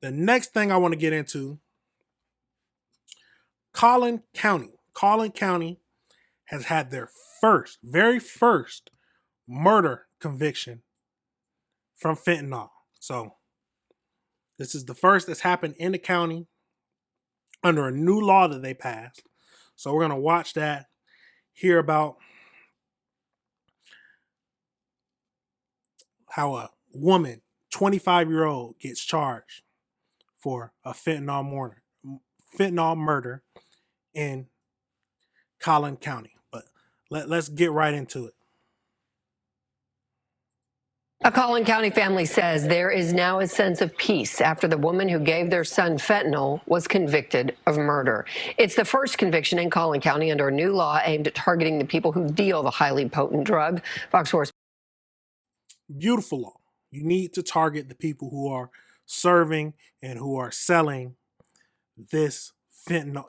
The next thing I want to get into, Collin County. Collin County has had their very first murder conviction from fentanyl. So this is the first that's happened in the county under a new law that they passed. So we're going to watch that, hear about how a woman, 25-year-old, gets charged for a fentanyl murder in Collin County. But let's get right into it. A Collin County family says there is now a sense of peace after the woman who gave their son fentanyl was convicted of murder. It's the first conviction in Collin County under a new law aimed at targeting the people who deal the highly potent drug. Fox 4's beautiful law. You need to target the people who are serving and who are selling this fentanyl,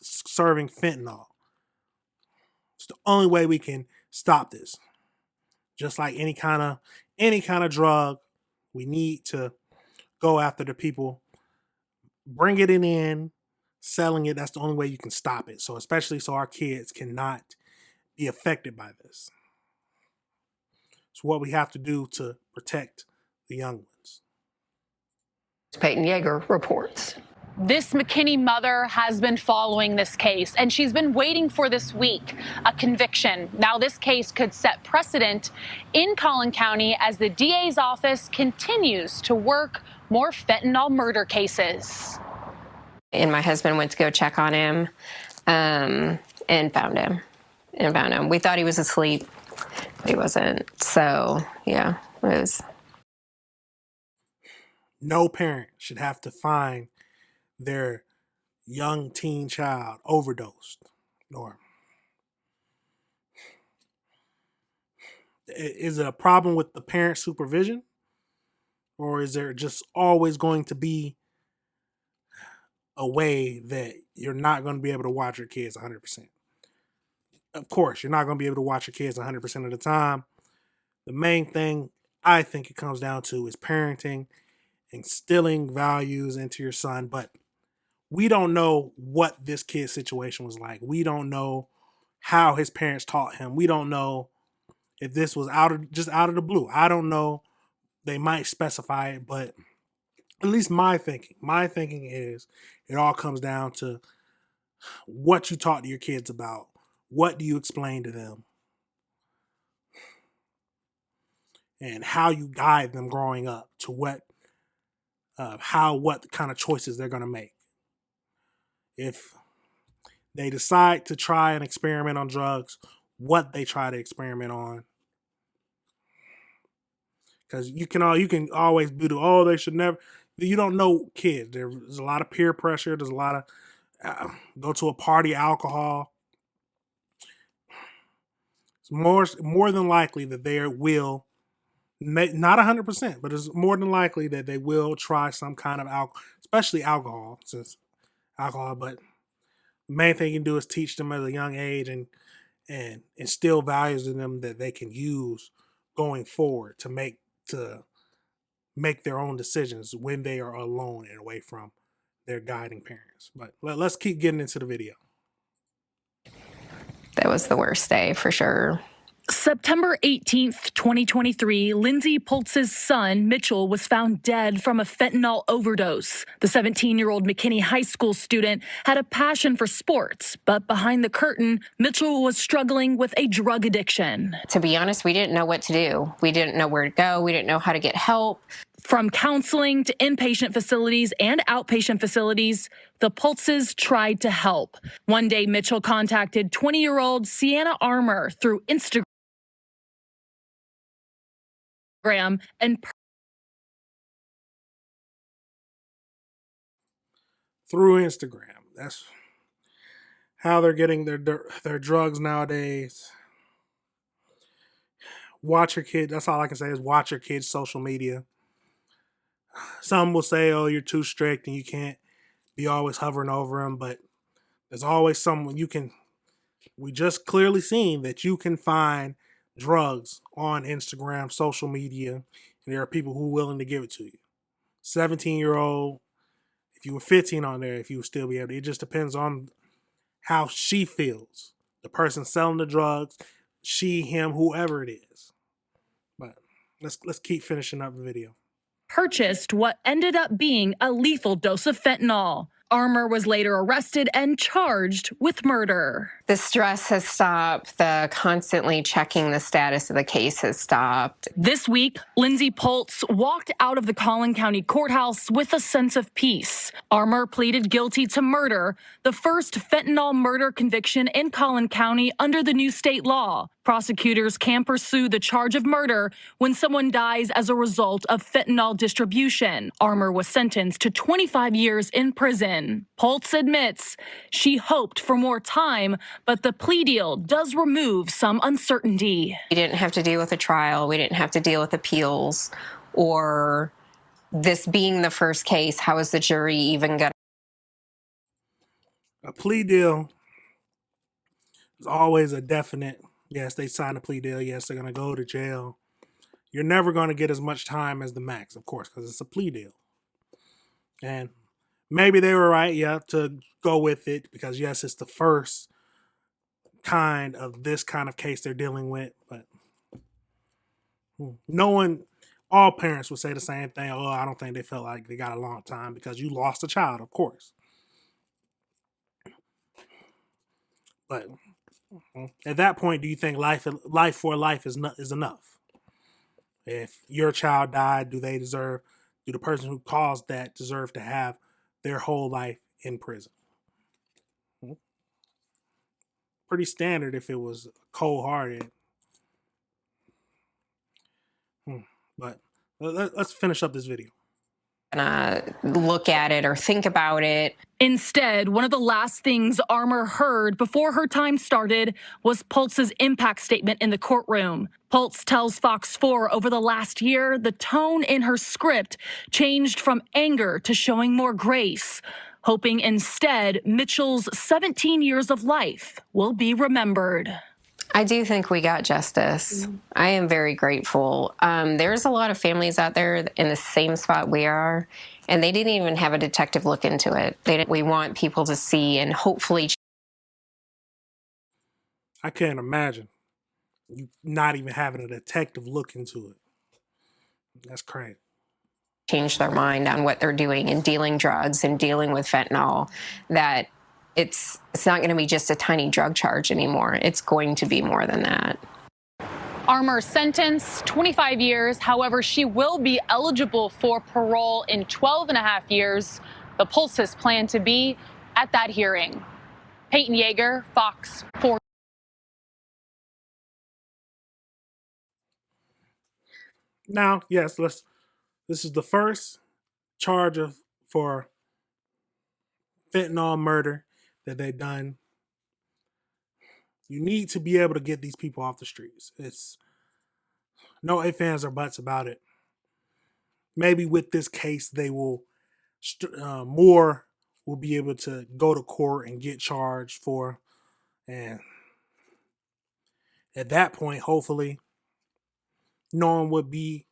serving fentanyl. It's the only way we can stop this. Just like any kind of drug, we need to go after the people, bring it in, selling it. That's the only way you can stop it. So especially so our kids cannot be affected by this. It's what we have to do to protect the young ones. Peyton Yeager reports. This McKinney mother has been following this case, and she's been waiting for this week, a conviction. Now this case could set precedent in Collin County as the DA's office continues to work more fentanyl murder cases. And my husband went to go check on him and found him. We thought he was asleep. He wasn't. So, yeah, it was. No parent should have to find their young teen child overdosed. Or is it a problem with the parent supervision? Or is there just always going to be a way that you're not going to be able to watch your kids 100%? Of course, you're not going to be able to watch your kids 100% of the time. The main thing I think it comes down to is parenting, instilling values into your son. But we don't know what this kid's situation was like. We don't know how his parents taught him. We don't know if this was out of the blue. I don't know. They might specify it, but at least my thinking is it all comes down to what you talk to your kids about. What do you explain to them? And how you guide them growing up to what kind of choices they're going to make. If they decide to try and experiment on drugs, what they try to experiment on. Because you can always do they should never. You don't know kids. There's a lot of peer pressure. There's a lot of go to a party, alcohol. It's more than likely that they will, not 100%, but it's more than likely that they will try some kind of alcohol, especially alcohol, but the main thing you can do is teach them at a young age and instill values in them that they can use going forward to make their own decisions when they are alone and away from their guiding parents. But let's keep getting into the video. That was the worst day for sure. September 18th, 2023, Lindsay Pultz's son, Mitchell, was found dead from a fentanyl overdose. The 17-year-old McKinney High School student had a passion for sports, but behind the curtain, Mitchell was struggling with a drug addiction. To be honest, we didn't know what to do. We didn't know where to go. We didn't know how to get help. From counseling to inpatient facilities and outpatient facilities, the Pultzes tried to help. One day, Mitchell contacted 20-year-old Sienna Armour through Instagram and through Instagram. That's how they're getting their drugs nowadays. Watch your kid. That's all I can say is watch your kids' social media. Some will say, "Oh, you're too strict and you can't be always hovering over them," but there's always someone we just clearly seen that you can find drugs on Instagram, social media, and there are people who are willing to give it to you. 17-year-old if you were 15 on there, if you would still be able to. It just depends on how she feels. The person selling the drugs, she, him, whoever it is. But let's keep finishing up the video. Purchased what ended up being a lethal dose of fentanyl. Armour was later arrested and charged with murder. The stress has stopped. The constantly checking the status of the case has stopped. This week, Lindsay Pultz walked out of the Collin County Courthouse with a sense of peace. Armour pleaded guilty to murder, the first fentanyl murder conviction in Collin County under the new state law. Prosecutors can pursue the charge of murder when someone dies as a result of fentanyl distribution. Armour was sentenced to 25 years in prison. Pultz admits she hoped for more time, but the plea deal does remove some uncertainty. We didn't have to deal with a trial. We didn't have to deal with appeals or this being the first case. How is the jury even going A plea deal is always a definite. Yes, they sign a plea deal. Yes, they're going to go to jail. You're never going to get as much time as the max, of course, because it's a plea deal. And maybe they were right, yeah, to go with it because, yes, it's the first kind of this kind of case they're dealing with. But all parents would say the same thing. Oh, I don't think they felt like they got a long time because you lost a child, of course. But at that point, do you think life for life is enough? If your child died, do the person who caused that deserve to have their whole life in prison? Pretty standard if it was cold-hearted. But let's finish up this video. Look at it or think about it? Instead, one of the last things Armour heard before her time started was Pultz's impact statement in the courtroom. Pultz tells Fox 4 over the last year, the tone in her script changed from anger to showing more grace, hoping instead Mitchell's 17 years of life will be remembered. I do think we got justice. I am very grateful. There's a lot of families out there in the same spot we are, and they didn't even have a detective look into it. We want people to see and hopefully. I can't imagine you not even having a detective look into it. That's crazy. Change their mind on what they're doing and dealing drugs and dealing with fentanyl, that it's not going to be just a tiny drug charge anymore. It's going to be more than that. Armour's sentence, 25 years. However, she will be eligible for parole in 12 and a half years. The Pultz's plan to be at that hearing. Peyton Yeager, Fox 4. Now, yes, this is the first charge for fentanyl murder that they've done. You need to be able to get these people off the streets. It's no ifs, ands, or buts about it. Maybe with this case, they will more will be able to go to court and get charged for, and at that point, hopefully, no one would be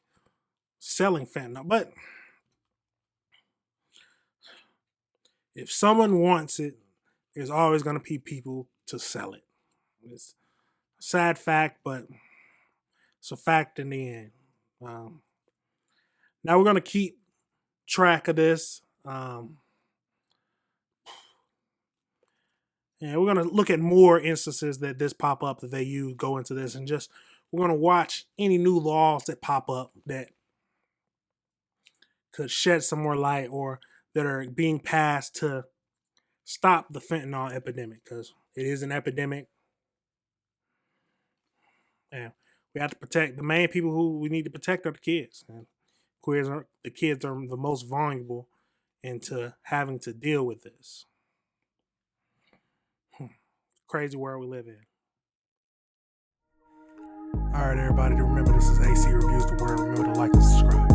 selling fentanyl. But if someone wants it, there's always going to be people to sell it. It's a sad fact, but it's a fact in the end. Now we're going to keep track of this. And we're going to look at more instances that this pop up that they go into this, and just we're going to watch any new laws that pop up that could shed some more light or that are being passed to stop the fentanyl epidemic, because it is an epidemic. And we have to protect the main people who we need to protect are the kids. And the kids are the most vulnerable into having to deal with this. Crazy world we live in. All right, everybody, remember this is AC Reviews the Word. Remember to like and subscribe.